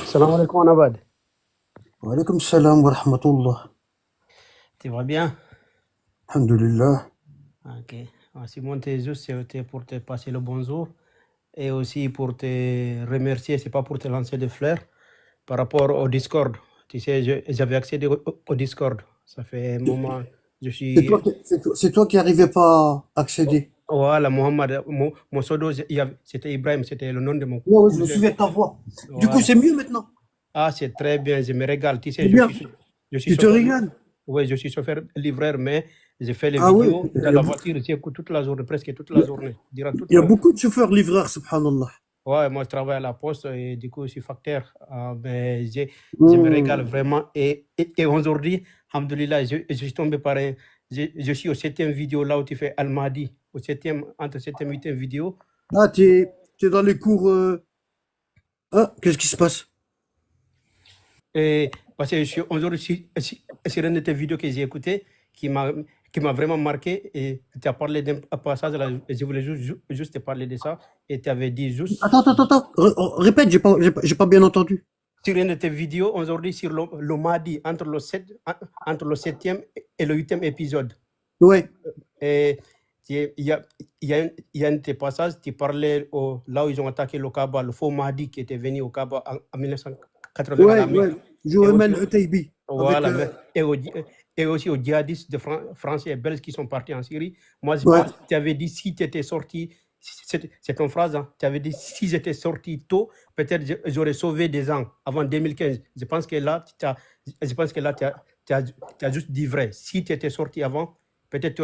Salam alaikum Anabad. Wa alaykoum salam wa rahmatullah. Tu vas bien? Alhamdulillah. Ok. Simon, t'es juste c'était pour te passer le bonjour et aussi pour te remercier. C'est pas pour te lancer des fleurs par rapport au Discord. Tu sais, j'avais accédé au Discord. Ça fait un moment. Je C'est suis. toi qui arrivais pas à accéder. Voilà, Mohamed. Mon pseudo, c'était Ibrahim. C'était le nom de mon Ouais, je me cousin. souviens de ta voix. Du coup, Voilà. c'est mieux maintenant. Ah, c'est très bien. Je me régale. Tu sais, C'est bien. je suis Tu te chauffeur. régales. Oui, je suis chauffeur livreur, mais j'ai fait les Ah ouais. vidéos dans la voiture. J'écoute toute la journée, presque toute la journée. Durant toute Il y a ma... beaucoup de chauffeurs livreurs, subhanallah. Ouais, moi, je travaille à la poste et du coup, je suis facteur. Mais je me régale vraiment. Et aujourd'hui, alhamdoulilah, je suis tombé par un... Je suis au 7e vidéo là où tu fais Al-Mahdi. Au 7e, entre 7e et 8e vidéo. Ah, t'es dans les cours. Ah, qu'est-ce qui se passe? Et parce que aujourd'hui, sur une de tes vidéos que j'ai écoutées, qui m'a vraiment marqué, et tu as parlé d'un passage là, et je voulais juste te parler de ça, et tu avais dit juste... Attends. Répète, j'ai pas bien entendu. Sur une de tes vidéos, aujourd'hui, sur le mardi, entre le 7e et le 8e épisode. Ouais. Et il y a un de tes passages, tu parlais là où ils ont attaqué le Kaaba, le faux Mahdi qui était venu au Kaaba en 1980 à la Mecque. Ouais. Joël Utaibi. Voilà, et aussi aux djihadistes français et belges qui sont partis en Syrie. Moi, je pense que tu avais dit si tu étais sorti, c'est ton phrase, hein, tu avais dit si j'étais sorti tôt, peut-être j'aurais sauvé des gens avant 2015. Je pense que là, tu as juste dit vrai. Si tu étais sorti avant, peut-être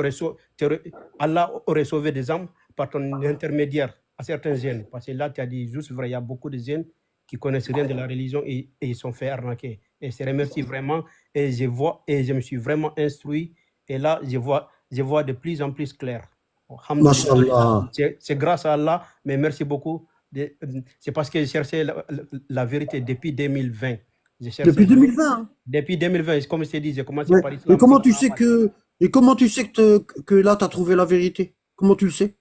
Allah aurait sauvé des âmes par ton intermédiaire à certains jeunes. Parce que là, tu as dit juste vrai, il y a beaucoup de jeunes qui connaissent rien de la religion et ils sont fait arnaquer. Et je te remercie vraiment. Et je me suis vraiment instruit. Et là, je vois de plus en plus clair. Mashallah. C'est grâce à Allah, mais merci beaucoup. C'est parce que j'ai cherché la vérité depuis 2020. Depuis 2020. Depuis 2020, comme je t'ai dit, j'ai commencé Ouais. par l'islam. Et comment tu sais que là, tu as trouvé la vérité? Comment tu le sais?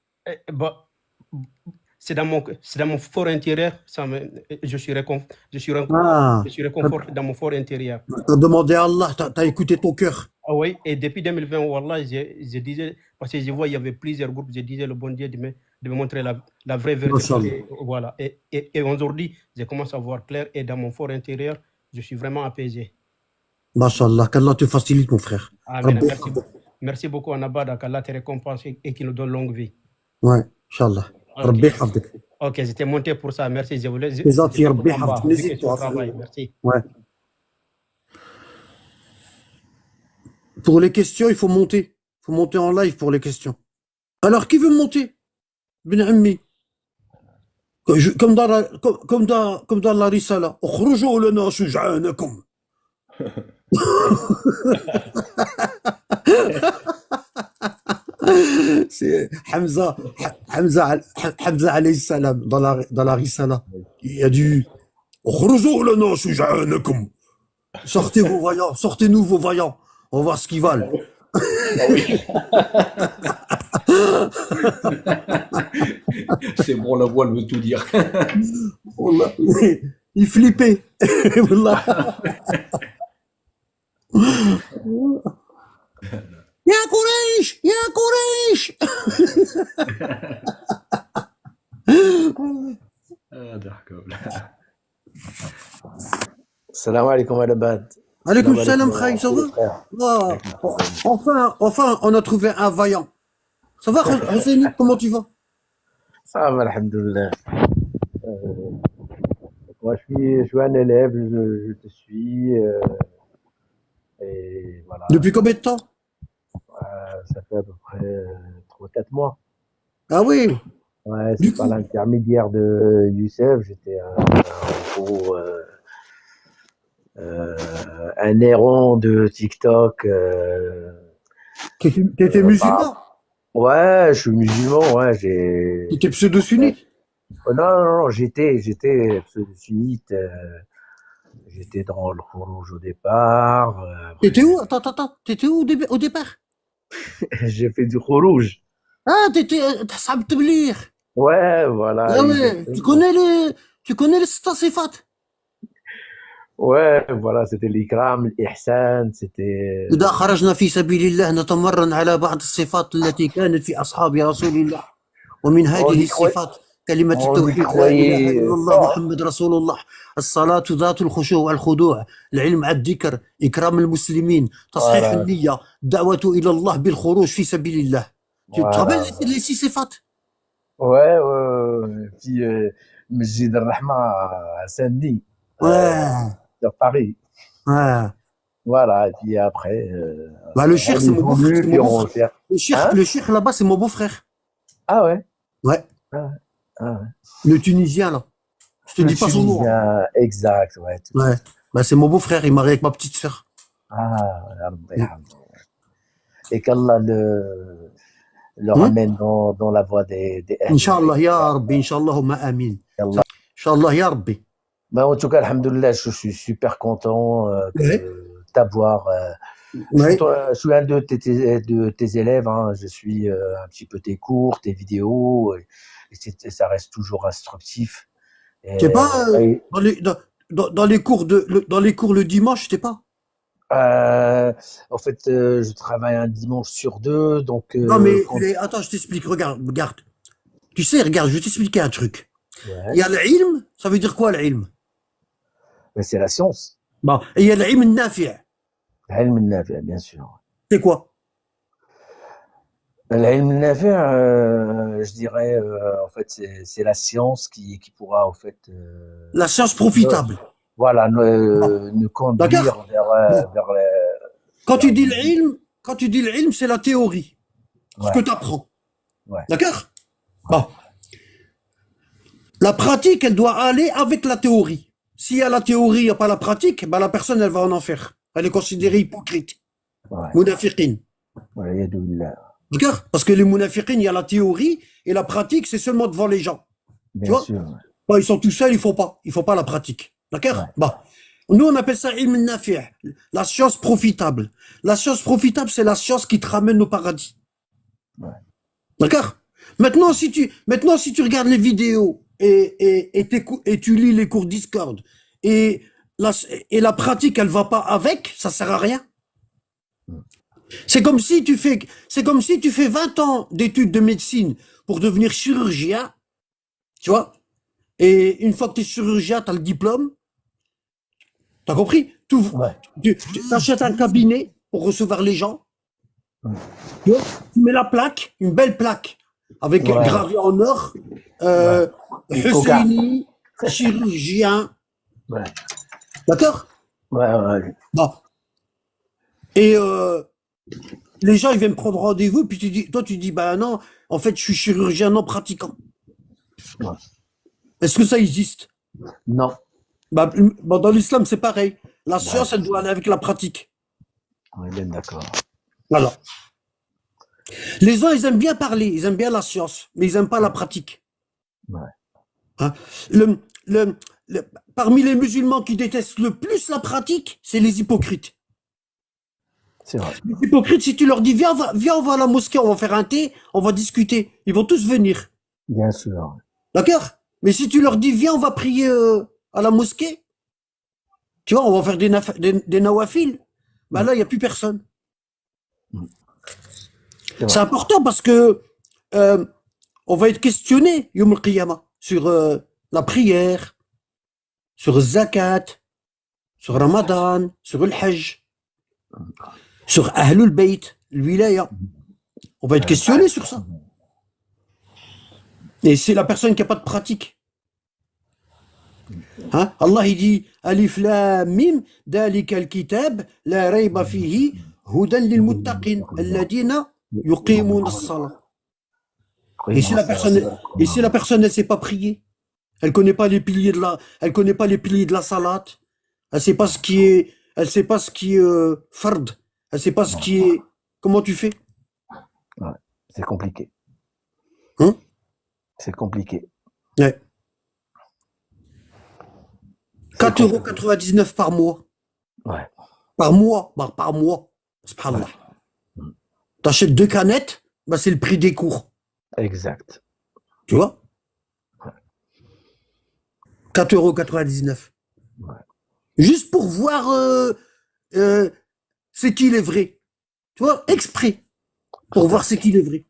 C'est dans mon fort intérieur. Je suis réconforté dans mon fort intérieur. Tu as demandé à Allah, tu as écouté ton cœur. Ah oui, et depuis 2020, Wallah, je disais, parce que je vois, il y avait plusieurs groupes, je disais le bon Dieu de me montrer la vraie vérité. Voilà. Et aujourd'hui, je commence à voir clair et dans mon fort intérieur, je suis vraiment apaisé. Mashallah, qu'Allah te facilite, mon frère. Amen. Merci beaucoup, Anabada, qu'Allah te récompense et qu'il nous donne longue vie. Ouais, Inch'Allah. Ok, j'étais monté pour ça, merci. Je voulais. C'est gentil, n'hésite pas. Merci. Ouais. Pour les questions, il faut monter. Il faut monter en live pour les questions. Alors, qui veut monter? Ben Ammi. Comme dans la Risala. اخرجوا لنا شجعانكم. C'est Hamza alayhi salam dans la Risala. Il a dit اخرجوا لنا شجعانكم. Sortez-nous vos vaillants. On va voir ce qu'ils valent. C'est bon, la voix veut tout dire. Il flippait. يا قريش يا قريش. Salam alaikum Alabad. Alaikum salam, Khaï, ça va? Enfin, on a trouvé un vaillant. Ça va, Hosseini, comment tu vas? Ça va, alhamdoulilah. Moi, je suis un élève, je te suis. Et voilà. Depuis combien de temps? Ça fait à peu près 3-4 mois. Ah oui? Ouais, c'est par l'intermédiaire de Youssef, j'étais un errant de TikTok. T'étais musulman? Ouais, je suis musulman, ouais. T'étais pseudo-sunnite? Non, j'étais pseudo-sunnite. J'étais dans le Khourouj au départ. T'étais où? Attends, t'étais où au départ? J'ai fait du Khourouj. Ah, t'étais Ashab Tabligh. Ouais, voilà. Ah ouais, tu connais les Sita Sifat? Ouais, voilà, c'était l'ikram, l'ihsan, c'était. إذا خرجنا في سبيل الله نتمرن على بعض الصفات التي كانت في أصحاب رسول الله ومن On هذه y croyait, الصفات كلمة on y التوحيد لا إله إلا croyait الله fort. محمد رسول الله الصلاة ذات الخشوع والخضوع العلم على الذكر إكرام المسلمين تصحيح Voilà, النية الدعوة إلى الله بالخروج في سبيل الله Tu te rappelles voilà. les six صفات Ouais, puis Masjid al-Rahma à Saint-Denis, Ouais, sur Paris. ouais. Voilà, et puis après, Bah, le on cheikh, c'est mon beau-frère. évolue, C'est puis mon on beau-frère. cherche. Hein? Le cheikh là-bas, c'est mon beau-frère. Ah ouais? Ouais, Ah, ah ouais. le Tunisien là. Je te Le dis pas son nom. Tunisien, exact, ouais. Ouais. Bah, c'est mon beau-frère, il est marié avec ma petite sœur. Ah, ya Rabbi, ya Rabbi. Et qu'Allah le Hmm? ramène dans la voie des Ahl Inch'Allah, al-Bayt. ya Rabbi, Inch'Allah, ma amin. Yallah. Inch'Allah, ya Rabbi. Ben, en tout cas, alhamdoulilah, je suis super content Ouais. de t'avoir. Ouais. Je suis un de tes élèves, hein. Je suis un petit peu tes cours, tes vidéos, et ça reste toujours instructif. T'es pas Et, dans les cours dans les cours le dimanche, t'es pas? en fait, je travaille un dimanche sur deux, donc Non, mais quand... attends, je t'explique, regarde. Tu sais, regarde, je vais t'expliquer un truc. Il Ouais. y a l'ilm, ça veut dire quoi l'ilm? Mais c'est la science. Bon, et il y a l'ilm nafi'. L'ilm al-nafi', bien sûr. C'est quoi? L'ilm al-nafi', je dirais, en fait, c'est la science qui pourra, en fait, La science profitable. voilà, Bon. nous D'accord? conduire Bon. vers Quand tu dis des- l'ilm, c'est la théorie. Ce que Ouais, tu apprends. ouais, D'accord? Bon. La pratique, elle doit aller avec la théorie. S'il y a la théorie, il n'y a pas la pratique, ben la personne, elle va en enfer. Elle est considérée hypocrite. ouais. Munafiqin. Ouais, yadouillah. D'accord? Parce que les munafiqin, il y a la théorie et la pratique, c'est seulement devant les gens. Tu Bien vois? sûr. Ouais. Bon, ils sont tout seuls, il faut pas. Il faut pas la pratique. D'accord? Ouais. Bon. Nous, on appelle ça ilm nafi', la science profitable. La science profitable, c'est la science qui te ramène au paradis. Ouais. D'accord? Maintenant, si tu regardes les vidéos et tu lis les cours Discord et la pratique, elle va pas avec, ça sert à rien. C'est comme si tu fais 20 ans d'études de médecine pour devenir chirurgien, tu vois? Et une fois que tu es chirurgien, tu as le diplôme. T'as compris? Ouais. Tu achètes un cabinet pour recevoir les gens. Mm. Tu vois? Tu mets la plaque, une belle plaque, avec Ouais. gravé en or, Ouais. Husseini, chirurgien. Ouais. D'accord? Ouais, ouais. Bon. Et les gens, ils viennent prendre rendez-vous, puis tu dis, bah non, en fait, je suis chirurgien non pratiquant. Ouais. Est-ce que ça existe? Non. Bah, dans l'islam, c'est pareil. La science, elle doit aller avec la pratique. On est bien d'accord. Voilà. Les gens, ils aiment bien parler, ils aiment bien la science, mais ils n'aiment pas la pratique. Ouais. Hein? Parmi les musulmans qui détestent le plus la pratique, c'est les hypocrites. C'est vrai. Les hypocrites, si tu leur dis, viens, on va à la mosquée, on va faire un thé, on va discuter, ils vont tous venir. Bien sûr. D'accord? Mais si tu leur dis, viens, on va prier à la mosquée, tu vois, on va faire des nawafil, bah là, il n'y a plus personne. C'est important parce que on va être questionné, Yom al-Qiyamah, sur la prière, sur le zakat, sur Ramadan, sur le Hajj, sur Ahlul Bayt, le wilaya. On va être questionné sur ça. Et c'est la personne qui n'a pas de pratique. Hein? Allah il dit Alif Lam Mim, Dalika al-kitab, la rayba fihi, hudan lil muttaqin, alladina yuqimuna as-salah. Et si la personne, elle sait pas prier, elle connaît pas les piliers de la salat, elle sait pas ce qui est fard, elle sait pas ce qui est, comment tu fais? Ouais. C'est compliqué. Hein? C'est compliqué. Ouais. 4,99 € par mois. Ouais. Par mois, bah, par mois. Subhanallah. T'achètes 2 canettes, bah, c'est le prix des cours. Exact. Tu vois? 4,99 €. Ouais. Juste pour voir c'est qui les vrais. Tu vois, exprès, pour voir c'est qui les vrais.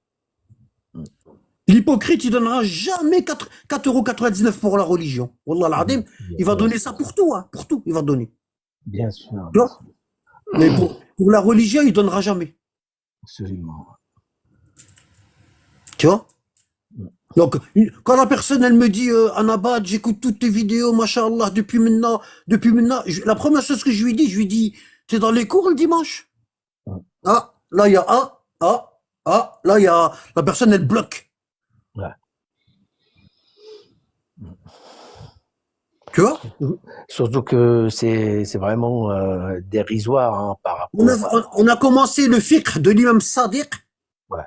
L'hypocrite, il donnera jamais 4,99 € pour la religion. Wallah al-Adim, il va donner ça pour tout, hein, pour tout, il va donner. Bien sûr, Tu vois? Mais pour la religion, il donnera jamais. absolument. Tu vois? Donc, quand la personne, elle me dit, Anabad, j'écoute toutes tes vidéos, machallah, depuis maintenant, la première chose que je lui dis, t'es dans les cours le dimanche? Ah, là, il y a là, il y a, la personne, elle bloque. Ouais. Tu vois? Surtout que c'est vraiment dérisoire hein, par rapport On a commencé le fiqh de l'imam Sadiq, Ouais.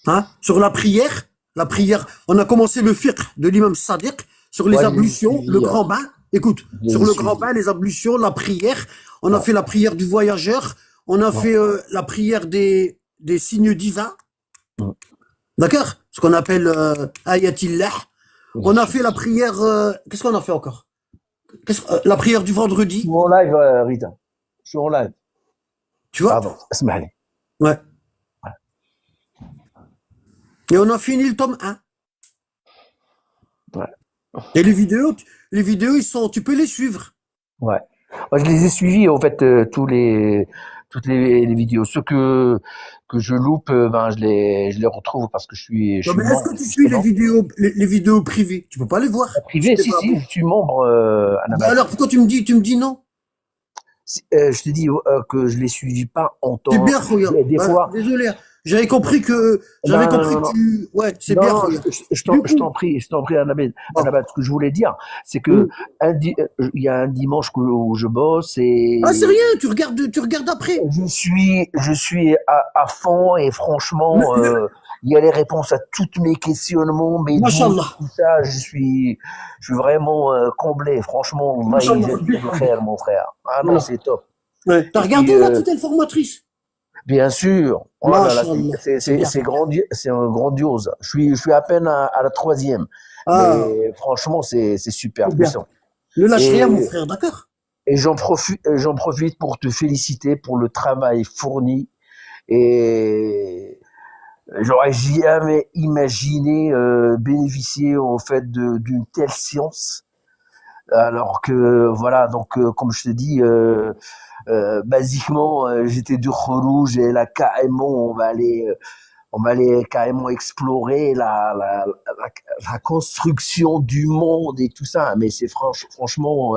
hein, sur la prière. On a commencé le fiqh de l'imam Sadiq sur les Ouais, ablutions, je l'ai le suivi, grand bain. Écoute, je sur l'ai le suivi. grand bain, les ablutions, la prière. On a Ouais. fait la prière du voyageur. On a Ouais. fait la prière des signes divins. Ouais. D'accord? Ce qu'on appelle Ayatillah. On a fait la prière. Qu'est-ce qu'on a fait encore? La prière du Je vendredi. suis en live, Rita. Je suis en live. Tu vois? Pardon, اسمح لي. Ouais. Et on a fini le tome 1. Ouais. Et les vidéos, tu peux les suivre. Ouais. Moi, je les ai suivis, en fait, toutes les vidéos. Ceux que je loupe, ben, je les retrouve parce que je suis Non, mais est-ce membre, que tu suis justement. les vidéos privées? Tu peux pas les voir. Privé, T'es si, pas si, bon. je suis membre, Bah Anabad. alors pourquoi tu me dis non? Je te dis que je les suivis pas en C'est temps. bien, Khoya. Des fois. Désolé. J'avais compris que Non. tu. Ouais, c'est Non, bien, non, Khoya. je Du t'en coup, prie, Annabelle. bon. Annabelle, ce que je voulais dire, c'est que il y a un dimanche où je bosse Ah, c'est et rien, tu regardes après. je suis à fond et franchement, il y a les réponses à tous mes questionnements, mes doutes, Mashallah. tout ça. Je suis vraiment comblé. Franchement, Allah Mashallah. yajzak le khair, mon frère. Ah non, Voilà. c'est top. Ouais. T'as Et puis, regardé la petite informatrice? bien sûr. Oh là là, Mashallah. C'est bien. c'est grandiose. Je suis à peine à la troisième. Ah, Mais franchement, c'est super c'est bien. puissant. Ne lâche rien, mon Et, frère, d'accord? et j'en profite pour te féliciter pour le travail fourni. Et j'aurais jamais imaginé bénéficier en fait d'une telle science. Alors que voilà, donc comme je te dis, basiquement, j'étais du rouge et là carrément, on va aller carrément explorer la construction du monde et tout ça. Mais c'est franchement,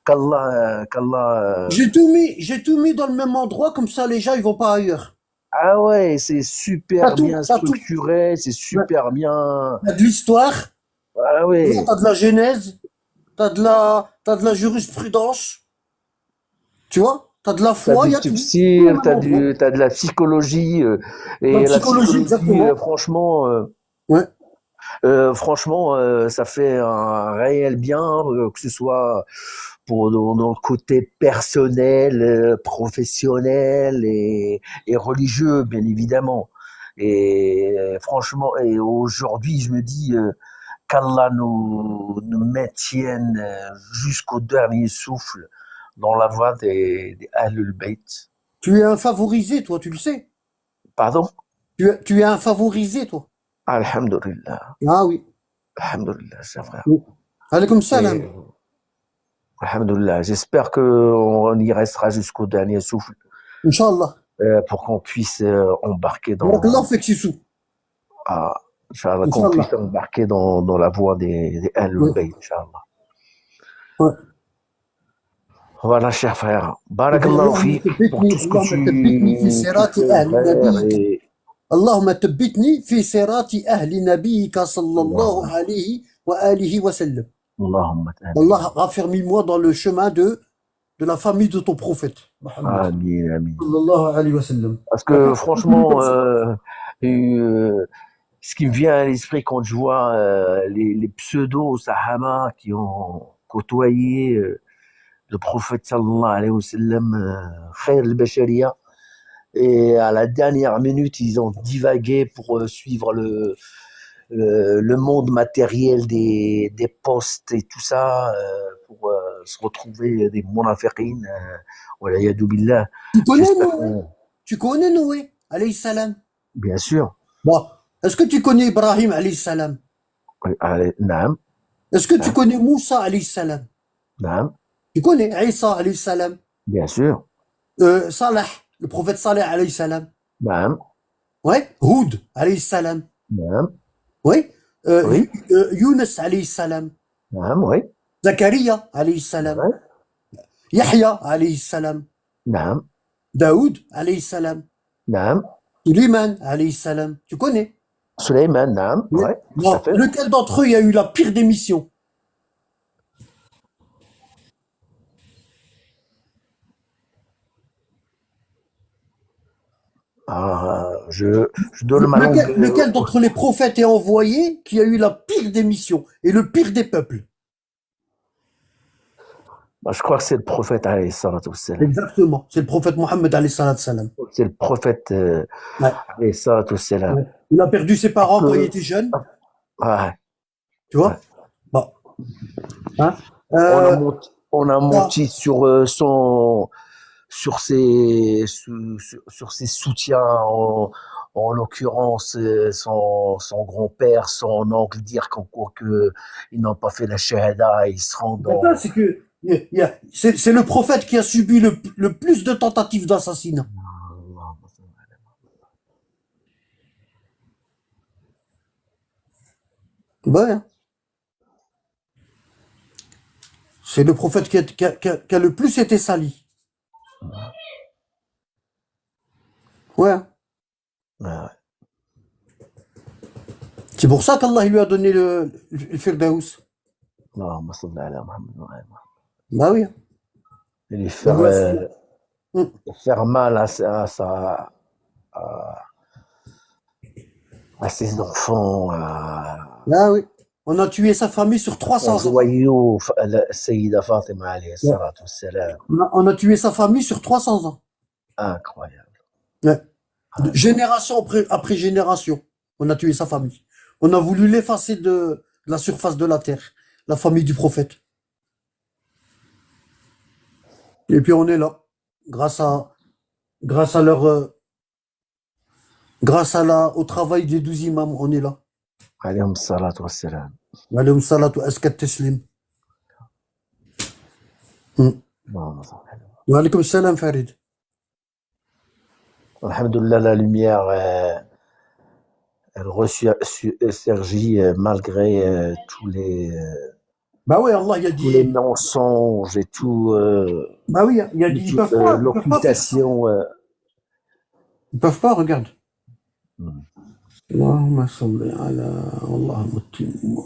qu'Allah. J'ai tout mis dans le même endroit, comme ça les gens ils vont pas ailleurs. Ah ouais, c'est T'as super tout, bien t'as tout. structuré, c'est Ouais. super bien. T'as de l'histoire, Ah ouais. t'as de la genèse, t'as de la jurisprudence, tu vois? T'as de la T'as foi, il y du a tout. Tout tafsir, au même endroit. t'as de la psychologie, La et la psychologie, psychologie, exactement. franchement, Ouais. franchement, ça fait un réel bien, que ce soit pour dans le côté personnel, professionnel et religieux, bien évidemment. Et franchement, et aujourd'hui, je me dis qu'Allah nous maintienne jusqu'au dernier souffle dans la voie des Ahlul Bayt. Tu es un favorisé, toi, tu le sais. Pardon? Tu es un favorisé, toi. Alhamdulillah. Ah oui. Alhamdulillah, cher frère. Alaykoum Et, salam. alhamdulillah. J'espère qu'on y restera jusqu'au dernier souffle Inch'Allah. pour qu'on puisse embarquer Barakallah fik Sissou. ah, Inch'Allah, qu'on Inch'Allah. puisse embarquer dans la voie des Ahlul Ouais. Bayt, Inch'Allah. Ouais. Voilà, cher frère. Eh bien, Barakallahu fik pour tout ce que Allahumma tabbitni fi tu sirati fais, ahli frère. nabiyyik. Et اللهم ثبتني في صراط أهل نبيك صلى الله عليه وآله وسلم. Allahumma amin. Allah raffermis-moi dans le chemin de la famille de ton prophète. Mohammed. Amin, amin. Sallallahu alayhi wa sallam. Parce que D'accord? franchement, ce qui me vient à l'esprit quand je vois les pseudo-sahaba qui ont côtoyé le prophète sallallahu alayhi wa sallam, Khair al-Bashariya, et à la dernière minute, ils ont divagué pour suivre le monde matériel des postes et tout ça, pour se retrouver des munafiqines, wala yadu billah. Tu connais Noé, alayhi salam? Bien sûr. Bon, est-ce que tu connais Ibrahim, alayhi salam? Naam, Est-ce que tu connais Moussa, alayhi salam? naam, Tu connais Isa, alayhi salam? bien sûr. Salah, le prophète Saleh, alayhi salam? Naam, Ouais, Houd, alayhi salam? naam, Oui. Oui. Younes, alayhi salam? naam, oui. Zakaria, alayhi salam? Ouais. Yahya, alayhi salam? Naam, Daoud, alayhi salam? naam. Suleiman, alayhi salam? Tu connais? Suleiman, naam, ouais, tout à Bon, fait. lequel d'entre eux a eu la pire des missions? Je donne ma langue. Lequel d'entre les prophètes et envoyés qui a eu la pire des missions et le pire des peuples? Je crois que c'est le prophète, alayhi salatu wassalam. Exactement, c'est le prophète Mohammed, alayhi salam. C'est le prophète, Ouais. alayhi salatu wassalam. Ouais. Il a perdu ses parents quand il était jeune, Ouais. tu vois? Ouais. Bon. Hein? On a menti sur ses soutiens, en l'occurrence son grand-père, son oncle, dire qu'en quoi que ils n'ont pas fait la shahada, ils seront dans. C'est que c'est le prophète qui a subi le plus de tentatives d'assassinat. Ouais. Hein. C'est le prophète qui a le plus été sali. Ouais. Ouais. C'est pour ça qu'Allah lui a donné le Firdaus. Allahumma salli ala Muhammad wa ala Muhammad. Bah oui. Et lui faire mal à ses enfants. Ah oui. On a tué sa famille sur 300 ans. Joyau, Sayyida Fatima alayhi salatu wassalam. On a tué sa famille sur 300 ans. Incroyable. Ouais. Génération après génération, on a tué sa famille. On a voulu l'effacer de la surface de la terre, la famille du prophète. Et puis on est là, grâce au travail des 12 imams, on est là. Alayhim salatu wassalam. Alayhim salatu askat taslim. Wa alaykum salam Farid. Alhamdulillah, la lumière, elle ressurgit malgré tous les. Bah oui, Allah il a tous les dit. mensonges et tout. Bah oui, il a dit ils peuvent pas. L'occultation. Ils peuvent pas, regarde. Allahumma salli ala Allahumma timmu.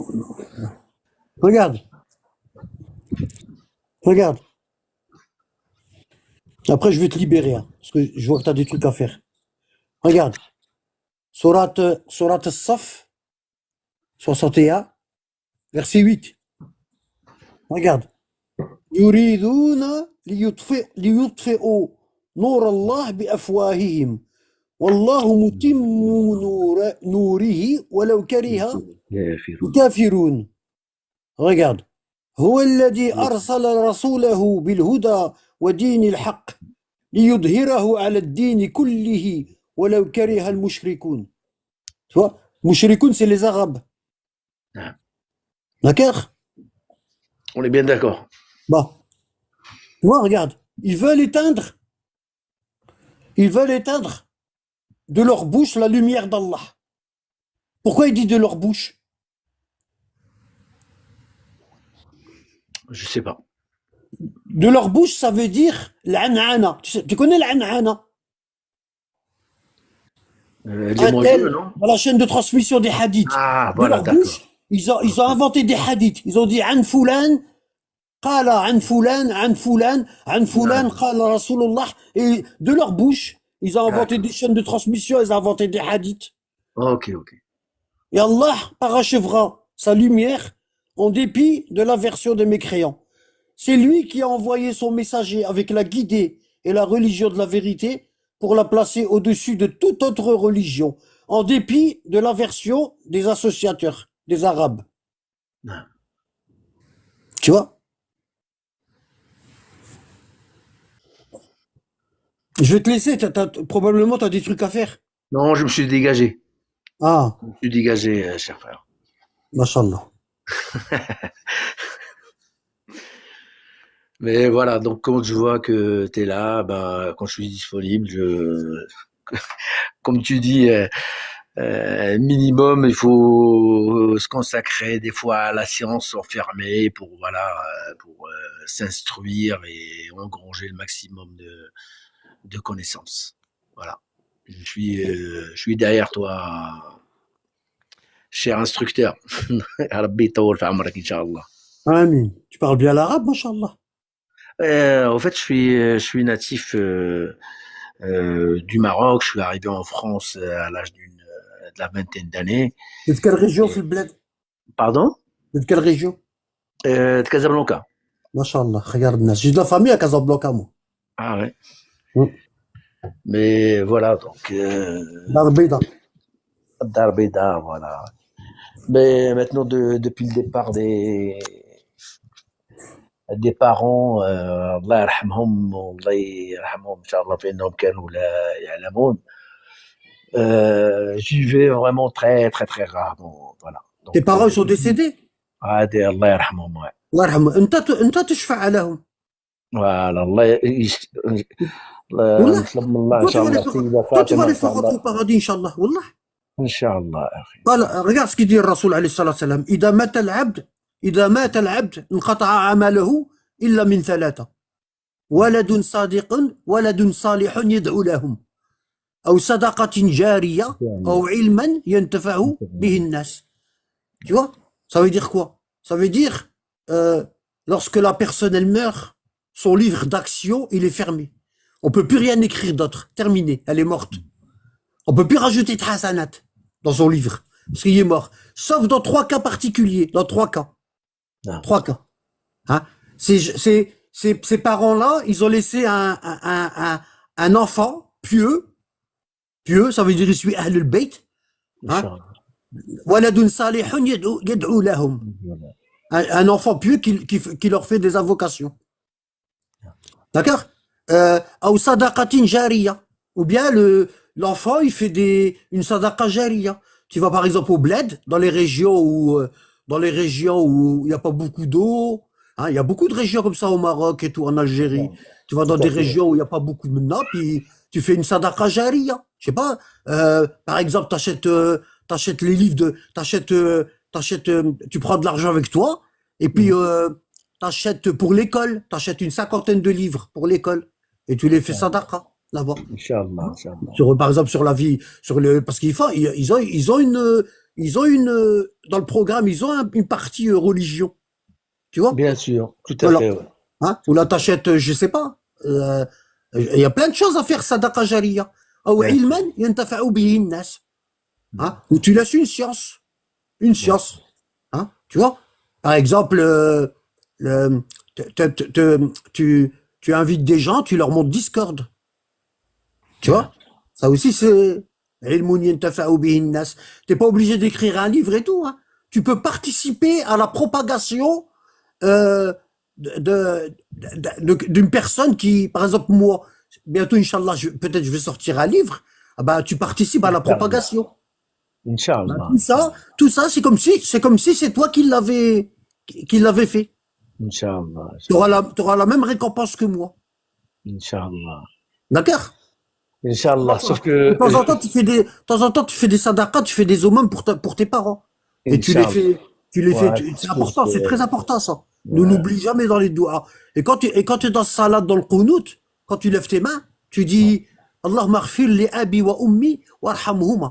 Regarde. Regarde. Après, je vais te libérer, hein, parce que je vois que tu as des trucs à faire. Regarde. Surat As-Saf, 61, verset 8. Regarde. Yuriduna liyutfi'u nur Allah bi afwahihim. Wallahu mutimmu nourihi walau kariha kafirun. Regarde. هو الذي أرسل رسوله بالهدى ودين الحق ليظهره على الدين كله ولو كره المشركون. Tu vois, mushrikoun, c'est les Arabes. D'accord? On est bien d'accord. Bon. Tu vois, regarde. Ils veulent éteindre de leur bouche la lumière d'Allah. Pourquoi il dit de leur bouche? Je sais pas. De leur bouche, ça veut dire l'an'ana. Tu connais l'an'ana? Non? Dans la chaîne de transmission des hadiths. Ah, De voilà, leur d'accord. bouche, ils ont inventé des hadiths. Ils ont dit an fulan, qala an fulan, an fulan, an fulan, qala Rasulullah. Et de leur bouche, ils ont inventé des chaînes de transmission, ils ont inventé des hadiths. Ok. Et Allah parachèvera sa lumière en dépit de l'aversion des mécréants. C'est lui qui a envoyé son messager avec la guidée et la religion de la vérité pour la placer au-dessus de toute autre religion, en dépit de l'aversion des associateurs, des Arabes. Non. Tu vois? Je vais te laisser, probablement tu as des trucs à faire. Non, je me suis dégagé. Ah, Je me suis dégagé, cher frère. mashallah. Mais voilà, donc quand je vois que tu es là, ben, quand je suis disponible, comme tu dis, minimum, il faut se consacrer des fois à la science enfermée pour voilà, pour s'instruire et engranger le maximum de connaissances. Voilà. Je suis derrière toi, cher instructeur. ربي يطول في عمرك إن شاء الله. Amin. Tu parles bien l'arabe, mashallah. En fait, je suis natif du Maroc. Je suis arrivé en France à l'âge de la vingtaine d'années. De quelle région, Et- في البلاد? Pardon? De quelle région? De Casablanca. Mashallah, regarde الناس. J'ai de la famille à Casablanca, moi. Ah ouais. Mm. Mais voilà, donc Dar Beida. Darbeda, voilà. Mais maintenant, depuis le départ des parents, الله يرحمهم والله يرحمهم إن شاء الله فإنهم كانوا لا يعلمون. J'y vais vraiment très très très rarement, voilà. Tes Donc parents sont décédés. عادي الله يرحمهم ouais. الله يرحمه. انت تشفع لهم. Voilà الله والله. نطلب من الله إن Toi, tu شاء vas les الله faire, سيدة toi, tu vas فاطمة les إن شاء faire rentrer الله au paradis, Inch'Allah. Wallah. إن شاء الله أخي. قال regarde ce qu'il dit الرسول عليه الصلاة والسلام. إذا مات العبد انقطع عمله إلا من ثلاثة. ولد صالح يدعو لهم. أو صدقة جارية أو علما ينتفع به الناس. Tu vois? Ça veut dire quoi? Ça veut dire, lorsque la personne elle meurt, son livre d'action, il est fermé. On peut plus rien écrire d'autre. Terminé. Elle est morte. On peut plus rajouter de hasanat dans son livre. Parce qu'il est mort. Sauf dans 3 cas particuliers. Dans 3 cas. Ah. 3 cas. Hein? Ces parents-là, ils ont laissé un enfant pieux. Pieux, ça veut dire, je suis Ahl al-Bayt. إن شاء الله. ولد صالح يدعو لهم. Un enfant pieux qui leur fait des invocations. D'accord? أو صدقة جارية. Ou bien l'enfant, il fait une sadaqa jariya. Tu vas par exemple au bled, dans les régions où il n'y a pas beaucoup d'eau. Hein, il y a beaucoup de régions comme ça au Maroc et tout, en Algérie. Tu vas dans Tout à des fait. régions où il n'y a pas beaucoup de nappes, puis tu fais une sadaqa jariya. Je sais pas, par exemple, t'achètes les livres tu prends de l'argent avec toi, et puis t'achètes pour l'école, t'achètes une 50aine de livres pour l'école, et tu les fais sadaqa là-bas. إن شاء الله إن شاء الله. Par exemple, sur la vie, parce qu'ils font, ils ont une, dans le programme, ils ont une partie religion. Tu vois? Bien sûr, tout à Voilà. fait. Ouais. Hein? Ou là, t'achètes, je sais pas, il y a plein de choses à faire, sadaqa jariya. Ou Ouais. ilman yantafa'u bihi an-nas. Hein? Ou tu laisses une science. Une science. Hein? Tu vois? Par exemple, tu invites des gens, tu leur montres Discord. Tu vois? Ça aussi, c'est ilmun yantafa'u bihi an-nas. T'es pas obligé d'écrire un livre et tout, hein. Tu peux participer à la propagation d'une personne qui, par exemple, moi, bientôt, Inch'Allah, peut-être je vais sortir un livre. Ah bah, tu participes à la propagation. Inch'Allah. Tout ça, c'est comme si c'est toi qui l'avais fait. Inch'Allah. T'auras la même récompense que moi. Inch'Allah. D'accord? Inch'Allah. Sauf que. De temps en temps, tu fais des sadaqas, tu fais des aumônes pour tes parents. Et tu les fais, Ouais, c'est important, c'est très important, ça. Ouais. Nous n'oublie jamais dans les doigts. Et quand tu es dans ce salat, dans le qunut, quand tu lèves tes mains, tu dis, Allahumma ighfir li abi wa ummi, warhamhuma,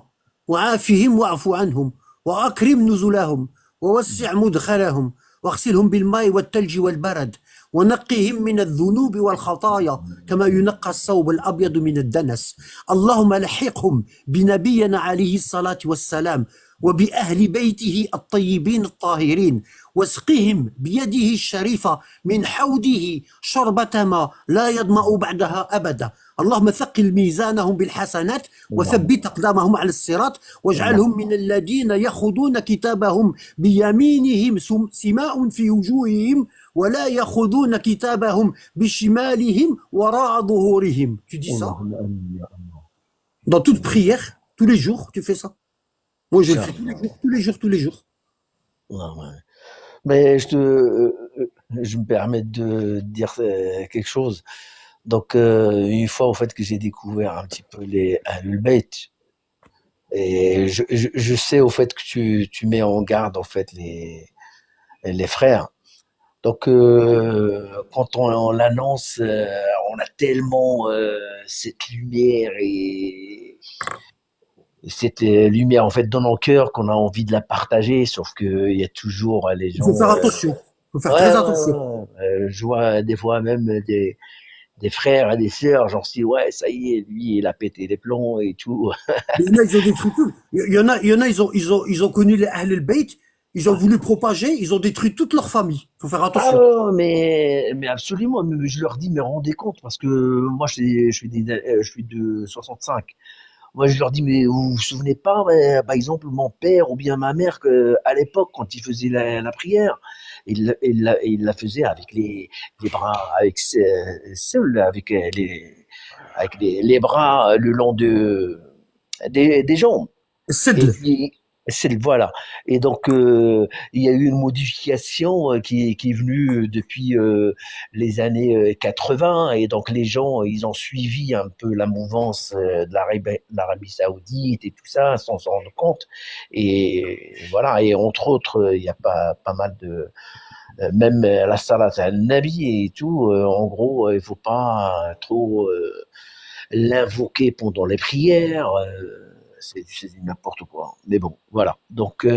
wa afihim wa'fu anhum, wa akrim nuzulahum, wa wassi' mudkhalahum, واغسلهم بالماء والثلج والبرد ونقهم من الذنوب والخطايا كما ينقى الثوب الأبيض من الدنس اللهم لحقهم بنبينا عليه الصلاة والسلام وبأهل بيته الطيبين الطاهرين واسقهم بيده الشريفة من حوضه شربة ماء لا يظمأ بعدها أبدا اللهم ثقل ميزانهم بالحسنات وثبت أقدامهم على الصراط واجعلهم من الذين يأخذون كتابهم بيمينهم سماء في وجوههم ولا يأخذون كتابهم بشمالهم وراء ظهورهم. Tu dis ça dans toute prière, tous les jours, tu fais ça. Moi, je le fais tous les jours. Ouais, ouais. Mais je me permets de dire quelque chose. Donc, une fois, au fait, que j'ai découvert un petit peu les Ahlul Bayt, et je sais, au fait, que tu mets en garde, en fait, les frères. Donc, quand on l'annonce, on a tellement cette lumière et cette lumière, en fait, dans nos cœurs qu'on a envie de la partager, sauf qu'il y a toujours les Il gens... faut faire attention. Il faut faire très attention. Je vois des fois même des frères et des sœurs, genre si ouais, ça y est, lui, il a pété les plombs et tout. Il y en a, ils ont détruit tout. Il y en a, ils ont connu les Ahl al-Bayt, ils ont voulu propager, ils ont détruit toute leur famille. Il faut faire Ah attention. mais absolument, mais je leur dis, mais rendez compte, parce que moi, je suis de 65. Moi, je leur dis, mais vous vous souvenez pas, par exemple, mon père ou bien ma mère, à l'époque, quand ils faisaient la prière, il la faisait avec les bras, avec seul, avec les bras le long des jambes. C'est Et puis, voilà. Et donc, il y a eu une modification qui est venue depuis les années 80. Et donc, les gens, ils ont suivi un peu la mouvance de l'Arabie Saoudite et tout ça, sans s'en rendre compte. Et voilà. Et entre autres, il y a pas mal de... même la salat al-Nabi et tout, en gros, il faut pas trop l'invoquer pendant les prières. C'est n'importe quoi. Mais bon, voilà. Donc,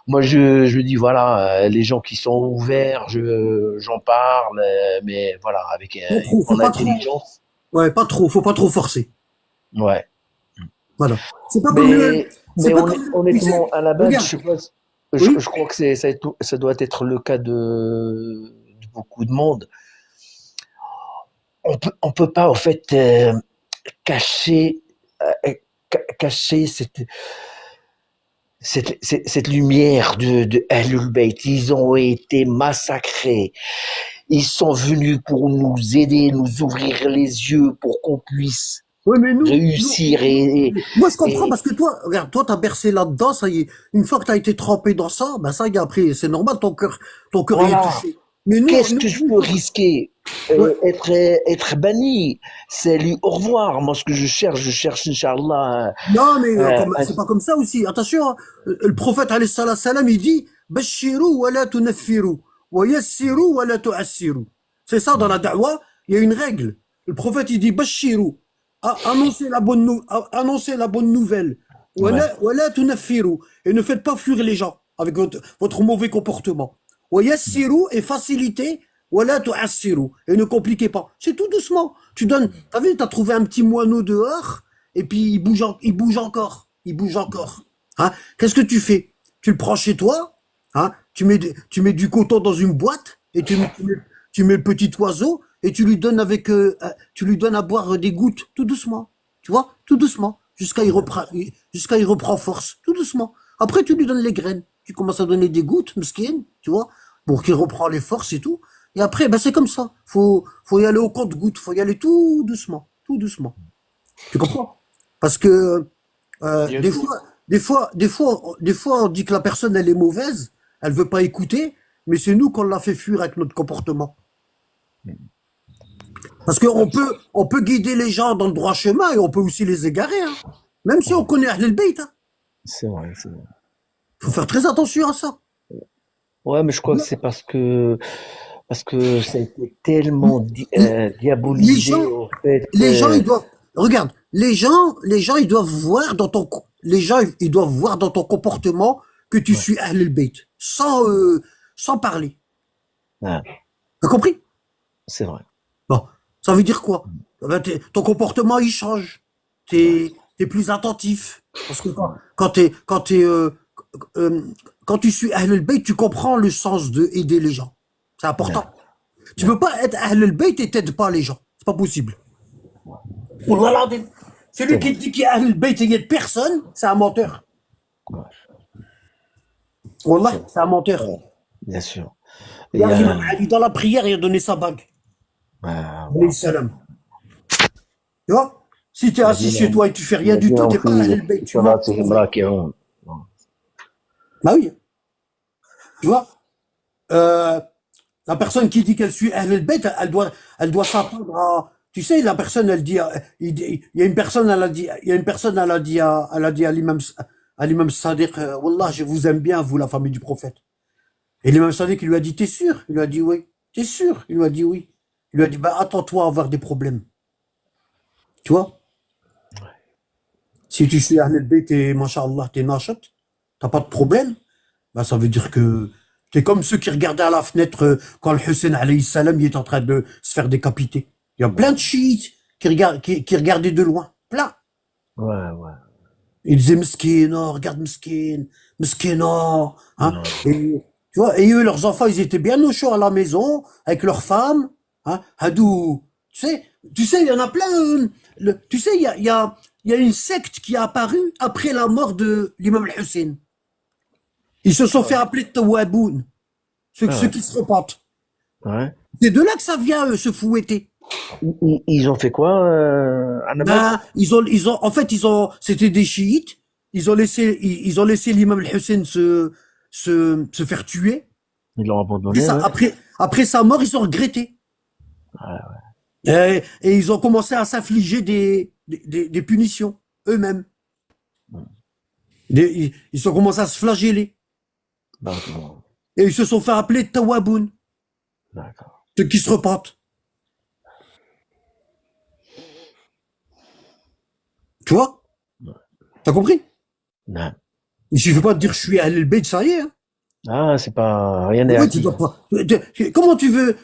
moi, je dis, voilà, les gens qui sont ouverts, j'en parle, mais voilà, avec faut en pas trop. intelligence. Ouais, pas trop. Faut pas trop forcer. Ouais. Voilà. C'est pas comme le. Mais C'est pas comme honnêtement, à la base, regarde. je sais pas, Oui. je crois que ça doit être le cas de beaucoup de monde. On peut pas, en fait, cacher cette lumière de Ahlul Bayt. Ils ont été massacrés. Ils sont venus pour nous aider, nous ouvrir les yeux pour qu'on puisse Ouais, mais nous, réussir. moi, je comprends parce que toi, regarde, toi, t'as bercé là-dedans, ça y est. Une fois que t'as été trempé dans ça, ben ça y est, après, c'est normal, ton cœur Voilà. y est touché. Mais nous, Qu'est-ce que je peux risquer? Ouais. Être banni. Salut, au revoir. Moi, ce que je cherche, Inch'Allah. Non, mais c'est pas comme ça aussi. Attention, hein. Le prophète, alayhi salam, il dit Bashiru wa la tunaffiru, wa yassiru wa la tu'assiru. C'est ça, dans la da'wa, il y a une règle. Le prophète, il dit Bashiru, annoncez la bonne nouvelle, wa la tunaffiru, et ne faites pas fuir les gens avec votre mauvais comportement. Wa yassiru, et facilitez, wa la tu'assiru, et ne compliquez pas. C'est tout doucement. Tu donnes, t'as vu, t'as trouvé un petit moineau dehors, et puis il bouge encore. Hein? Qu'est-ce que tu fais? Tu le prends chez toi, hein? Tu mets du coton dans une boîte et tu mets le petit oiseau et tu lui donnes à boire des gouttes tout doucement, tu vois, tout doucement, jusqu'à il reprend force, tout doucement. Après tu lui donnes les graines, tu commences à donner des gouttes, mesquine, tu vois, pour qu'il reprend les forces et tout. Et après, ben c'est comme ça. Faut y aller au compte-gouttes, faut y aller tout doucement. Tu comprends? Parce que des fois, on dit que la personne elle est mauvaise, elle veut pas écouter, mais c'est nous qu'on l'a fait fuir avec notre comportement. Parce qu'on peut guider les gens dans le droit chemin et on peut aussi les égarer, hein. Même si on connaît Ahl al-Bayt, hein. C'est vrai. Faut faire très attention à ça. Ouais, mais je crois que c'est parce que ça a été tellement diabolisé, en fait. Les gens, ils doivent, regarde, les gens, ils doivent voir dans ton comportement que tu suis Ahl al-Bayt, sans parler. Ah, T'as compris? c'est vrai. Bon, ça veut dire quoi? Ben, ton comportement, il change. T'es plus attentif. Parce que quand tu suis Ahl al-Bayt, tu comprends le sens de aider les gens. C'est important. Tu peux pas être Ahl al-Bayt et t'aides pas les gens. C'est pas possible. Wallah l'adhim. Celui qui dit qu'il est Ahl al-Bayt et il aide personne, c'est un menteur. Wallah, c'est un menteur. Bien sûr. Il y a Imam Ali dans la prière, il a donné sa bague. Alayhi salam. Tu vois? Si tu es assis chez toi et tu fais rien du tout, tu n'es pas Ahl al-Bayt. Tu vois? Bah oui. Tu vois? La personne qui dit qu'elle suit Ahl al-Bayt, elle doit s'attendre à. Tu sais, la personne, elle dit, il y a une personne, elle a dit à l'imam Sadiq, Wallah, je vous aime bien, vous, la famille du prophète. Et l'imam Sadiq, il lui a dit, t'es sûr? Il lui a dit, oui. T'es sûr? Il lui a dit, oui. Il lui a dit, bah, attends-toi à avoir des problèmes. Tu vois? Si tu suis Ahl al-Bayt et, masha'Allah, t'es nachat, t'as pas de problème, bah, ça veut dire que t'es comme ceux qui regardaient à la fenêtre quand le Hussein, alayhi salam, il est en train de se faire décapiter. Il y a plein de chiites qui regardaient de loin. Plein. Ouais. Ils disaient, Meskin, oh, regarde Meskin, oh. Hein? Et, tu vois, et eux, leurs enfants, ils étaient bien au chaud à la maison, avec leurs femmes. Hein? Hadou. Tu sais, il y en a plein. Tu sais, il y a une secte qui a apparu après la mort de l'imam al-Hussein. Ils se sont fait appeler Tawaboun, ceux qui se repentent. Ouais. C'est de là que ça vient, eux, se fouetter. Ils ont fait quoi, Ben, en fait, c'était des chiites. Ils ont laissé l'imam al-Hussein se faire tuer. Ils l'ont abandonné. Après sa mort, ils ont regretté. Et ils ont commencé à s'infliger des punitions, eux-mêmes. Ils ont commencé à se flageller. Et ils se sont fait appeler Tawaboun. D'accord. Ceux qui se repentent. Tu vois? T'as compris? Non. Il suffit pas de dire je suis Ahl al-Bayt, ça y est. Hein. Ah, c'est pas rien n'est Ouais, acquis. Comment tu veux?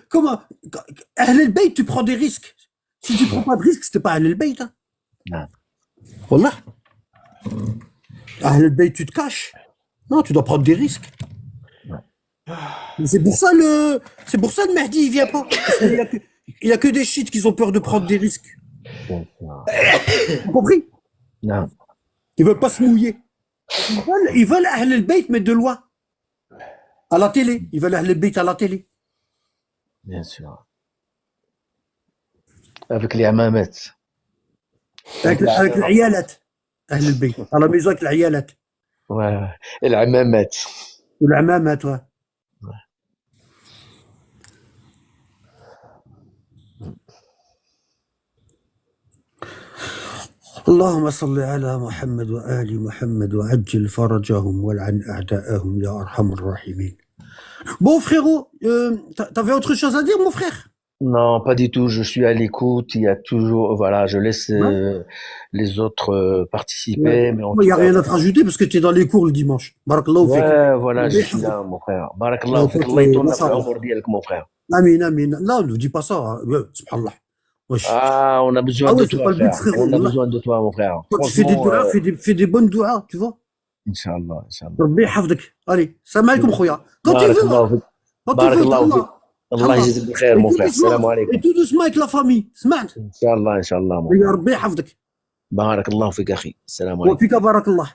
Ahl al-Bayt, tu prends des risques. Si tu prends pas de risques, c'était pas Ahl al-Bayt. Hein. Non. Wallah. Ahl al-Bayt, tu te caches. Non, tu dois prendre des risques. Mais c'est pour ça le Mahdi, il vient pas. Il y a que des chiites qui ont peur de prendre des risques. T'as compris? Non. Ils veulent pas se mouiller. Ils veulent Ahl al-Bayt, mais de loin. À la télé. Ils veulent Ahl al-Bayt à la télé. Bien sûr. Avec les amamettes. Avec l''iyalat. Ahl al-Bayt. À la maison avec l''iyalat. Ouais. Et l'amamettes. Ou l'amamat, toi. اللهم صل على محمد وآل محمد وعجل فرجهم والعن أعداءهم يا أرحم الراحمين. Bon frérot, t'avais autre chose à dire mon frère? Non, pas du tout. Je suis à l'écoute. Il y a toujours, voilà, je laisse les autres participer. Mais il n'y a rien à te rajouter parce que tu es dans les cours le dimanche. Barakallahu fik. Ouais, voilà, je suis là, mon frère. Barakallahu fik. Allah ytourna fi l'umur dialek, mon frère. Amin, amin. Là, ne dis pas ça. Subhanallah. Ah, on a besoin de toi, frère. On a besoin de toi, mon frère. Quand tu fais des douas, fais des bonnes douas, tu vois. Inch'Allah, Inch'Allah. Rabbi yhafdak. Allez, salam alaikum, khoya. Quand tu veux. Barakallahu fik. Allah yjzik bil khair, mon frère. Salam alaikum. Et tout doucement avec la famille. سمعت. Inch'Allah, Inch'Allah, mon frère. Rabbi yhafdak. Barakallahu fik, akhi. Salam alaikum. وفيك بارك الله.